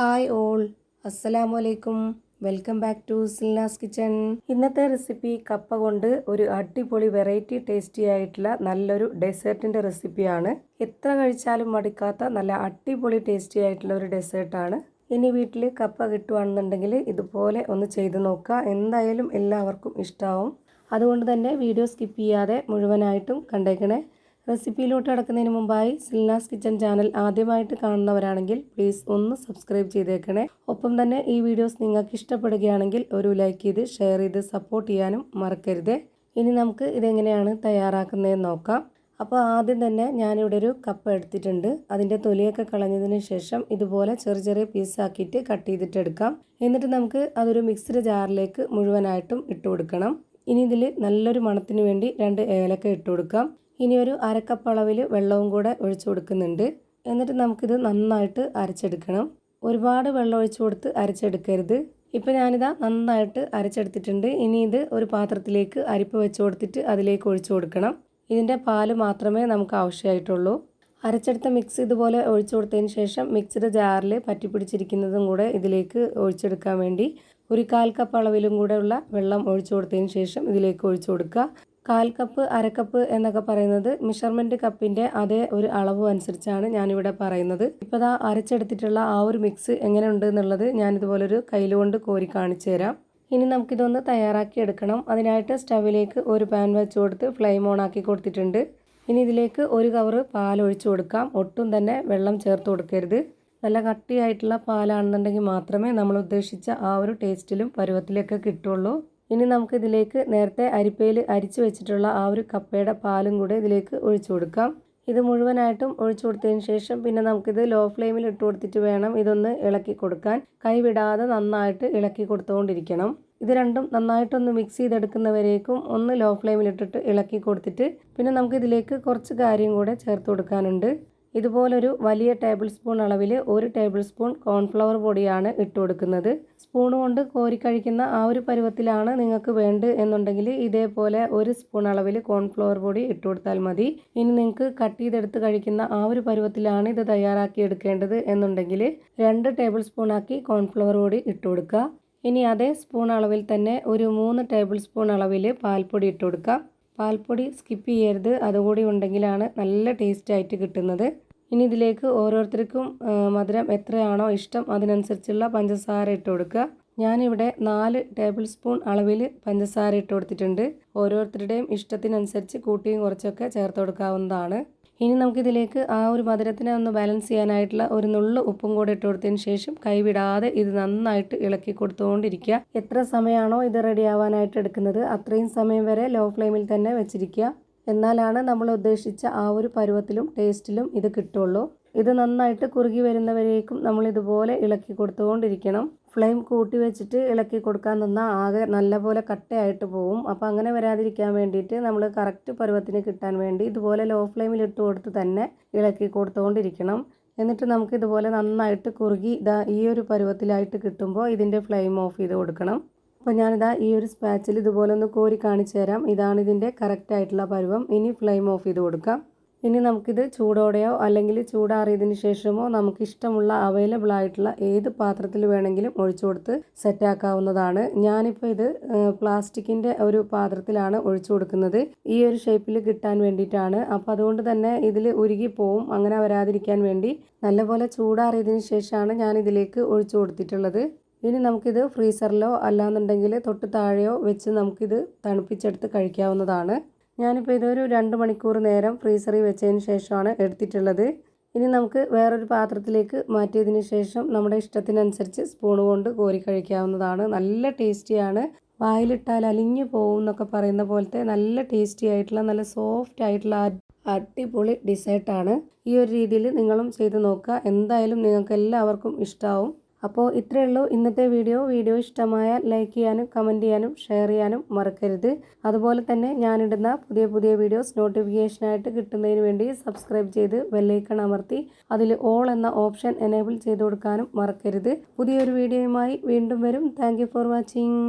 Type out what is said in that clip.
Hi all, അസ്സലാമു അലൈക്കും. Welcome back to Silnas kitchen. ഇന്നത്തെ റെസിപ്പി കപ്പ കൊണ്ട് ഒരു അടിപൊളി വെറൈറ്റി ടേസ്റ്റി ആയിട്ടുള്ള നല്ലൊരു ഡെസേർട്ടിൻ്റെ റെസിപ്പിയാണ്. എത്ര കഴിച്ചാലും മടുക്കാത്ത നല്ല അടിപൊളി ടേസ്റ്റി ആയിട്ടുള്ള ഒരു ഡെസേർട്ടാണ്. ഇനി വീട്ടിൽ കപ്പ കിട്ടുവാണെന്നുണ്ടെങ്കിൽ ഇതുപോലെ ഒന്ന് ചെയ്ത് നോക്കുക. എന്തായാലും എല്ലാവർക്കും ഇഷ്ടമാവും. അതുകൊണ്ട് തന്നെ വീഡിയോ സ്കിപ്പ് ചെയ്യാതെ മുഴുവനായിട്ടും കണ്ടേക്കണേ. റെസിപ്പിയിലോട്ട് കടക്കുന്നതിന് മുമ്പായി സിൽനാസ് കിച്ചൺ ചാനൽ ആദ്യമായിട്ട് കാണുന്നവരാണെങ്കിൽ പ്ലീസ് ഒന്ന് സബ്സ്ക്രൈബ് ചെയ്തേക്കണേ. ഒപ്പം തന്നെ ഈ വീഡിയോസ് നിങ്ങൾക്ക് ഇഷ്ടപ്പെടുകയാണെങ്കിൽ ഒരു ലൈക്ക് ചെയ്ത് ഷെയർ ചെയ്ത് സപ്പോർട്ട് ചെയ്യാനും മറക്കരുത്. ഇനി നമുക്ക് ഇതെങ്ങനെയാണ് തയ്യാറാക്കുന്നതെന്ന് നോക്കാം. അപ്പോൾ ആദ്യം തന്നെ ഞാനിവിടെ ഒരു കപ്പ എടുത്തിട്ടുണ്ട്. അതിൻ്റെ തൊലിയൊക്കെ കളഞ്ഞതിന് ശേഷം ഇതുപോലെ ചെറിയ ചെറിയ പീസാക്കിയിട്ട് കട്ട് ചെയ്തിട്ടെടുക്കാം. എന്നിട്ട് നമുക്ക് അതൊരു മിക്സിയുടെ ജാറിലേക്ക് മുഴുവനായിട്ടും ഇട്ട് കൊടുക്കണം. ഇനി ഇതിൽ നല്ലൊരു മണത്തിന് വേണ്ടി 2 ഏലക്ക ഇട്ട് കൊടുക്കാം. ഇനി ഒരു അരക്കപ്പ് അളവിൽ വെള്ളവും കൂടെ ഒഴിച്ചു കൊടുക്കുന്നുണ്ട്. എന്നിട്ട് നമുക്കിത് നന്നായിട്ട് അരച്ചെടുക്കണം. ഒരുപാട് വെള്ളം ഒഴിച്ചു കൊടുത്ത് അരച്ചെടുക്കരുത്. ഇപ്പോൾ ഞാനിതാ നന്നായിട്ട് അരച്ചെടുത്തിട്ടുണ്ട്. ഇനി ഇത് ഒരു പാത്രത്തിലേക്ക് അരിപ്പ് വെച്ച് കൊടുത്തിട്ട് അതിലേക്ക് ഒഴിച്ചു കൊടുക്കണം. ഇതിൻ്റെ പാല് മാത്രമേ നമുക്ക് ആവശ്യമായിട്ടുള്ളൂ. അരച്ചെടുത്ത മിക്സ് ഇതുപോലെ ഒഴിച്ചു കൊടുത്തതിന് ശേഷം മിക്സിയുടെ ജാറിൽ പറ്റിപ്പിടിച്ചിരിക്കുന്നതും കൂടെ ഇതിലേക്ക് ഒഴിച്ചെടുക്കാൻ വേണ്ടി ഒരു 1/4 കപ്പ് അളവിലും കൂടെ ഉള്ള വെള്ളം ഒഴിച്ചു കൊടുത്തതിന് ശേഷം ഇതിലേക്ക് ഒഴിച്ചു കൊടുക്കുക. 1/4 കപ്പ്, അരക്കപ്പ് എന്നൊക്കെ പറയുന്നത് മെഷർമെൻറ്റ് കപ്പിൻ്റെ അതേ ഒരു അളവ് അനുസരിച്ചാണ് ഞാനിവിടെ പറയുന്നത്. ഇപ്പോൾ ദാ അരച്ചെടുത്തിട്ടുള്ള ആ ഒരു മിക്സ് എങ്ങനെയുണ്ട് എന്നുള്ളത് ഞാനിതുപോലൊരു കയ്യിലുകൊണ്ട് കോരി കാണിച്ചു തരാം. ഇനി നമുക്കിതൊന്ന് തയ്യാറാക്കി എടുക്കണം. അതിനായിട്ട് സ്റ്റവിലേക്ക് ഒരു പാൻ വെച്ച് കൊടുത്ത് ഫ്ലെയിം ഓൺ ആക്കി കൊടുത്തിട്ടുണ്ട്. ഇനി ഇതിലേക്ക് ഒരു കവറ് പാൽ ഒഴിച്ചു കൊടുക്കാം. ഒട്ടും തന്നെ വെള്ളം ചേർത്ത് കൊടുക്കരുത്. നല്ല കട്ടിയായിട്ടുള്ള പാലാണെന്നുണ്ടെങ്കിൽ മാത്രമേ നമ്മൾ ഉദ്ദേശിച്ച ആ ഒരു ടേസ്റ്റിലും പരുവത്തിലൊക്കെ കിട്ടുള്ളൂ. ഇനി നമുക്ക് ഇതിലേക്ക് നേരത്തെ അരിപ്പയിൽ അരിച്ചു വെച്ചിട്ടുള്ള ആ ഒരു കപ്പയുടെ പാലും കൂടെ ഇതിലേക്ക് ഒഴിച്ചു കൊടുക്കാം. ഇത് മുഴുവനായിട്ടും ഒഴിച്ചു കൊടുത്തതിന് ശേഷം പിന്നെ നമുക്കിത് ലോ ഫ്ലെയിമിൽ ഇട്ട് കൊടുത്തിട്ട് വേണം ഇതൊന്ന് ഇളക്കി കൊടുക്കാൻ. കൈവിടാതെ നന്നായിട്ട് ഇളക്കി കൊടുത്തുകൊണ്ടിരിക്കണം. ഇത് രണ്ടും നന്നായിട്ടൊന്ന് മിക്സ് ചെയ്തെടുക്കുന്നവരേക്കും ഒന്ന് ലോ ഫ്ലെയിമിലിട്ടിട്ട് ഇളക്കി കൊടുത്തിട്ട് പിന്നെ നമുക്കിതിലേക്ക് കുറച്ച് കാര്യം കൂടെ ചേർത്ത് കൊടുക്കാനുണ്ട്. ഇതുപോലൊരു വലിയ ടേബിൾ സ്പൂൺ അളവിൽ 1 ടേബിൾ സ്പൂൺ കോൺഫ്ലവർ പൊടിയാണ് ഇട്ട് കൊടുക്കുന്നത്. സ്പൂൺ കൊണ്ട് കോരിക്കഴിക്കുന്ന ആ ഒരു പരുവത്തിലാണ് നിങ്ങൾക്ക് വേണ്ടത് എന്നുണ്ടെങ്കിൽ ഇതേപോലെ 1 സ്പൂൺ അളവിൽ കോൺഫ്ലവർ പൊടി ഇട്ട് കൊടുത്താൽ മതി. ഇനി നിങ്ങൾക്ക് കട്ട് ചെയ്തെടുത്ത് കഴിക്കുന്ന ആ ഒരു പരുവത്തിലാണ് ഇത് തയ്യാറാക്കി എടുക്കേണ്ടത് എന്നുണ്ടെങ്കിൽ 2 ടേബിൾ സ്പൂൺ ആക്കി കോൺഫ്ലവർ പൊടി ഇട്ട് കൊടുക്കുക. ഇനി അതേ സ്പൂൺ അളവിൽ തന്നെ ഒരു 3 ടേബിൾ സ്പൂൺ അളവിൽ പാൽപ്പൊടി ഇട്ട് കൊടുക്കുക. പാൽപ്പൊടി സ്കിപ്പ് ചെയ്യരുത്, അതുകൂടി ഉണ്ടെങ്കിലാണ് നല്ല ടേസ്റ്റ് ആയിട്ട് കിട്ടുന്നത്. ഇനി ഇതിലേക്ക് ഓരോരുത്തർക്കും മധുരം എത്രയാണോ ഇഷ്ടം അതിനനുസരിച്ചുള്ള പഞ്ചസാര ഇട്ട് കൊടുക്കുക. ഞാനിവിടെ 4 ടേബിൾ സ്പൂൺ അളവിൽ പഞ്ചസാര ഇട്ട് കൊടുത്തിട്ടുണ്ട്. ഓരോരുത്തരുടെയും ഇഷ്ടത്തിനനുസരിച്ച് കൂട്ടിയും കുറച്ചൊക്കെ ചേർത്ത് കൊടുക്കാവുന്നതാണ്. ഇനി നമുക്കിതിലേക്ക് ആ ഒരു മധുരത്തിനെ ഒന്ന് ബാലൻസ് ചെയ്യാനായിട്ടുള്ള ഒരു നുള്ളു ഉപ്പും കൂടെ ഇട്ട് കൊടുത്തതിന് ശേഷം കൈവിടാതെ ഇത് നന്നായിട്ട് ഇളക്കി കൊടുത്തുകൊണ്ടിരിക്കുക. എത്ര സമയമാണോ ഇത് റെഡി ആവാനായിട്ട് എടുക്കുന്നത് അത്രയും സമയം വരെ ലോ ഫ്ലെയിമിൽ തന്നെ വെച്ചിരിക്കുക. എന്നാലാണ് നമ്മൾ ഉദ്ദേശിച്ച ആ ഒരു പരുവത്തിലും ടേസ്റ്റിലും ഇത് കിട്ടുള്ളൂ. ഇത് നന്നായിട്ട് കുറുകി വരുന്നവരേക്കും നമ്മൾ ഇതുപോലെ ഇളക്കി കൊടുത്തുകൊണ്ടിരിക്കണം. ഫ്ലെയിം കൂട്ടി വെച്ചിട്ട് ഇളക്കി കൊടുക്കാൻ നിന്നാൽ ആകെ നല്ലപോലെ കട്ടയായിട്ട് പോവും. അപ്പോൾ അങ്ങനെ വരാതിരിക്കാൻ വേണ്ടിയിട്ട് നമ്മൾ കറക്റ്റ് പരുവത്തിന് കിട്ടാൻ വേണ്ടി ഇതുപോലെ ലോ ഫ്ലെയിമിൽ ഇട്ട് കൊടുത്ത് തന്നെ ഇളക്കി കൊടുത്തുകൊണ്ടിരിക്കണം. എന്നിട്ട് നമുക്ക് ഇതുപോലെ നന്നായിട്ട് കുറുകി ഈ ഒരു പരുവത്തിലായിട്ട് കിട്ടുമ്പോൾ ഇതിൻ്റെ ഫ്ലെയിം ഓഫ് ചെയ്ത് കൊടുക്കണം. അപ്പോൾ ഞാനിതാ ഈ ഒരു സ്പാച്ചിൽ ഇതുപോലെ ഒന്ന് കോരി കാണിച്ചു തരാം. ഇതാണ് ഇതിൻ്റെ കറക്റ്റ് ആയിട്ടുള്ള പരുവം. ഇനി ഫ്ലെയിം ഓഫ് ചെയ്ത് കൊടുക്കാം. ഇനി നമുക്കിത് ചൂടോടെയോ അല്ലെങ്കിൽ ചൂടാറിയതിന് ശേഷമോ നമുക്ക് ഇഷ്ടമുള്ള അവൈലബിൾ ആയിട്ടുള്ള ഏത് പാത്രത്തിൽ വേണമെങ്കിലും ഒഴിച്ചു കൊടുത്ത് സെറ്റാക്കാവുന്നതാണ്. ഞാനിപ്പോൾ ഇത് പ്ലാസ്റ്റിക്കിൻ്റെ ഒരു പാത്രത്തിലാണ് ഒഴിച്ചു കൊടുക്കുന്നത്. ഈ ഒരു ഷേപ്പിൽ കിട്ടാൻ വേണ്ടിയിട്ടാണ്. അപ്പോൾ അതുകൊണ്ട് തന്നെ ഇതിൽ ഉരുകി പോവും. അങ്ങനെ വരാതിരിക്കാൻ വേണ്ടി നല്ലപോലെ ചൂടാറിയതിന് ശേഷമാണ് ഞാൻ ഇതിലേക്ക് ഒഴിച്ചു കൊടുത്തിട്ടുള്ളത്. ഇനി നമുക്കിത് ഫ്രീസറിലോ അല്ലാന്നുണ്ടെങ്കിൽ തൊട്ട് താഴെയോ വെച്ച് നമുക്കിത് തണുപ്പിച്ചെടുത്ത് കഴിക്കാവുന്നതാണ്. ഞാനിപ്പോൾ ഇതൊരു 2 മണിക്കൂർ നേരം ഫ്രീസറിൽ വെച്ചതിന് ശേഷമാണ് എടുത്തിട്ടുള്ളത്. ഇനി നമുക്ക് വേറൊരു പാത്രത്തിലേക്ക് മാറ്റിയതിന് ശേഷം നമ്മുടെ ഇഷ്ടത്തിനനുസരിച്ച് സ്പൂൺ കൊണ്ട് കോരി കഴിക്കാവുന്നതാണ്. നല്ല ടേസ്റ്റിയാണ്. വായിലിട്ടാൽ അലിഞ്ഞു പോകും എന്നൊക്കെ പറയുന്ന പോലത്തെ നല്ല ടേസ്റ്റി ആയിട്ടുള്ള നല്ല സോഫ്റ്റ് ആയിട്ടുള്ള അടിപൊളി ഡിസേർട്ടാണ്. ഈ ഒരു രീതിയിൽ നിങ്ങളും ചെയ്ത് നോക്കുക. എന്തായാലും നിങ്ങൾക്ക് എല്ലാവർക്കും ഇഷ്ടമാവും. അപ്പോൾ ഇത്രയേ ഉള്ളൂ ഇന്നത്തെ വീഡിയോ ഇഷ്ടമായാൽ ലൈക്ക് ചെയ്യാനും കമൻറ്റ് ചെയ്യാനും ഷെയർ ചെയ്യാനും മറക്കരുത്. അതുപോലെ തന്നെ ഞാനിടുന്ന പുതിയ വീഡിയോസ് നോട്ടിഫിക്കേഷനായിട്ട് കിട്ടുന്നതിന് വേണ്ടി സബ്സ്ക്രൈബ് ചെയ്ത് ബെല്ലൈക്കൺ അമർത്തി അതിൽ ഓൾ എന്ന ഓപ്ഷൻ എനേബിൾ ചെയ്ത് കൊടുക്കാനും മറക്കരുത്. പുതിയൊരു വീഡിയോയുമായി വീണ്ടും വരും. Thank you for watching.